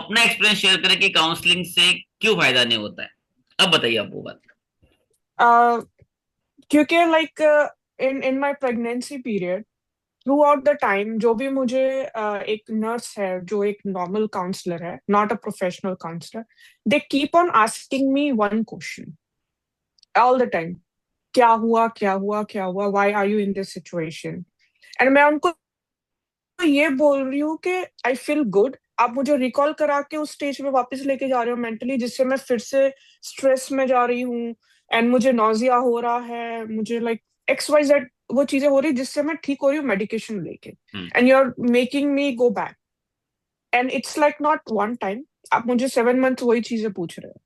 अपना experience share करें कि काउंसलिंग से क्यों फायदा नहीं होता है। अब बताइए आप वो बात। uh, क्योंकि like in in my pregnancy period, throughout the time, जो भी मुझे एक नर्स है जो एक नॉर्मल काउंसलर है, not a professional counsellor, they keep on asking me one question all the time. क्या हुआ, क्या हुआ, क्या हुआ, why are you in this situation? And मैं उनको ये बोल रही हूँ कि आई फील गुड, आप मुझे रिकॉल करा के उस स्टेज में वापस लेके जा रहे हो मेंटली, जिससे मैं फिर से स्ट्रेस में जा रही हूँ। एंड मुझे नॉजिया हो रहा है, मुझे लाइक एक्स वाई जेड वो चीजें हो रही जिससे मैं ठीक हो रही हूँ मेडिकेशन लेके। Hmm. And you are making me go back, and it's like not one time, आप मुझे 7 मंथ वही चीजें पूछ रहे हो।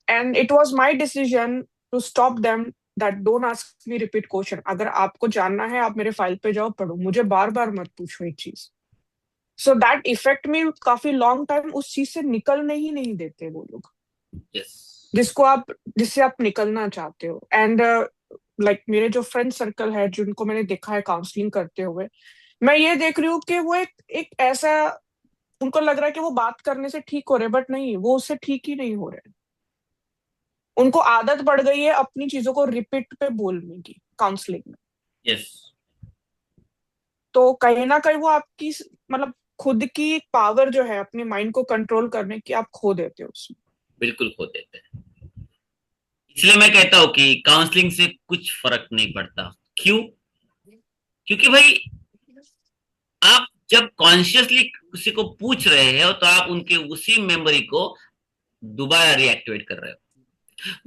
And it was my decision to stop them, that don't ask me repeat question. अगर आपको जानना है आप मेरे फाइल पे जाओ, पढ़ो, मुझे बार बार मत पूछो एक चीज। सो दैट इफेक्ट में काफी लॉन्ग टाइम उस चीज से निकलने ही नहीं देते वो लोग, यस। जिसको आप जिससे आप निकलना चाहते हो। एंड लाइक मेरे जो फ्रेंड सर्कल है जिनको मैंने देखा है काउंसलिंग करते हुए, मैं ये देख रही हूँ कि वो एक ऐसा, उनको लग रहा है कि वो बात करने से ठीक हो रहे, बट नहीं, वो उससे ठीक ही नहीं हो रहे। उनको आदत पड़ गई है अपनी चीजों को रिपीट पे बोलने की काउंसलिंग में। यस। तो कहीं ना कहीं वो आपकी मतलब खुद की पावर जो है अपने माइंड को कंट्रोल करने की, आप खो देते हो उसमें। बिल्कुल खो देते हैं। इसलिए मैं कहता हूँ कि काउंसलिंग से कुछ फर्क नहीं पड़ता। क्यों? क्योंकि भाई, आप जब कॉन्शियसली किसी को पूछ रहे हो तो आप उनके उसी मेमोरी को दोबारा रिएक्टिवेट कर रहे हो।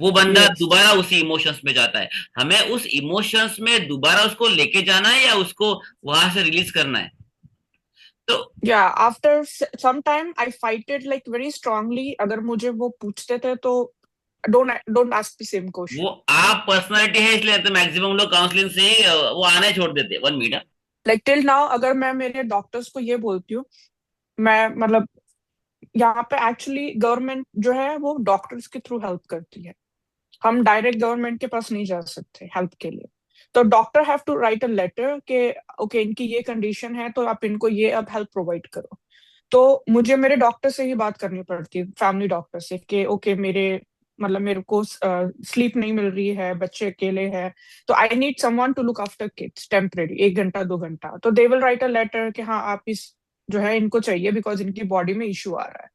वो बंदा यस। दोबारा उसी इमोशंस में जाता है। हमें उस इमोशंस में दोबारा उसको लेके जाना है या उसको वहां से रिलीज करना है। तो या after some time I fight it like very strongly, अगर मुझे वो पूछते थे तो don't don't ask the same वो क्वेश्चन। आप पर्सनालिटी है इसलिए तो मैक्सिमम लोग काउंसलिंग से ही वो आना ही छोड़ देते हैं। 1 मिनट। लाइक टिल नाउ अगर मैं मेरे डॉक्टर्स को ये बोलती हूँ, मैं मतलब यहाँ पे एक्चुअली गवर्नमेंट जो है वो डॉक्टर्स के थ्रू हेल्प करती है, हम डायरेक्ट गवर्नमेंट के पास नहीं जा सकते हेल्प के लिए। तो doctor have to write a letter कि ओके इनकी ये कंडीशन है तो आप इनको ये अब हेल्प प्रोवाइड करो। तो मुझे मेरे डॉक्टर से ही बात करनी पड़ती है, फैमिली डॉक्टर से, कि ओके मेरे मतलब मेरे को स्लीप नहीं मिल रही है, बच्चे अकेले हैं, तो I need someone to look after kids temporary, 1 घंटा 2 घंटा। तो they will write a letter कि हाँ आप इस जो है इनको चाहिए बिकॉज इनकी बॉडी में इश्यू आ रहा है।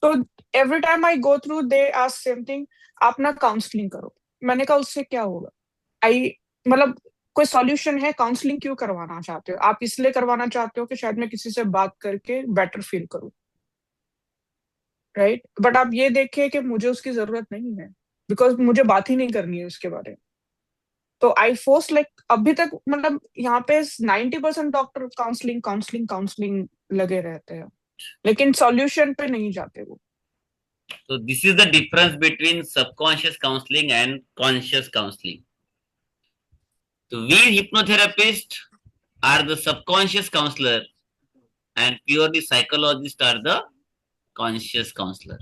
तो every time I go through they ask same thing, आप ना काउंसलिंग करो। मैंने कहा उससे क्या होगा? आई मतलब कोई सॉल्यूशन है? काउंसलिंग क्यों करवाना चाहते हो आप? इसलिए करवाना चाहते हो कि शायद मैं किसी से बात करके बेटर फील करूं, राइट? बट आप ये देखिए कि मुझे उसकी जरूरत नहीं है, बिकॉज मुझे बात ही नहीं करनी है उसके बारे में। तो आई फोर्स लाइक अभी तक मतलब यहाँ पे 90% डॉक्टर काउंसलिंग काउंसलिंग काउंसलिंग लगे रहते हैं, लेकिन सॉल्यूशन पे नहीं जाते वो। तो this is the difference between subconscious counselling and conscious counselling. तो we hypnotherapists are the subconscious counselor and purely psychologists are the conscious counselor.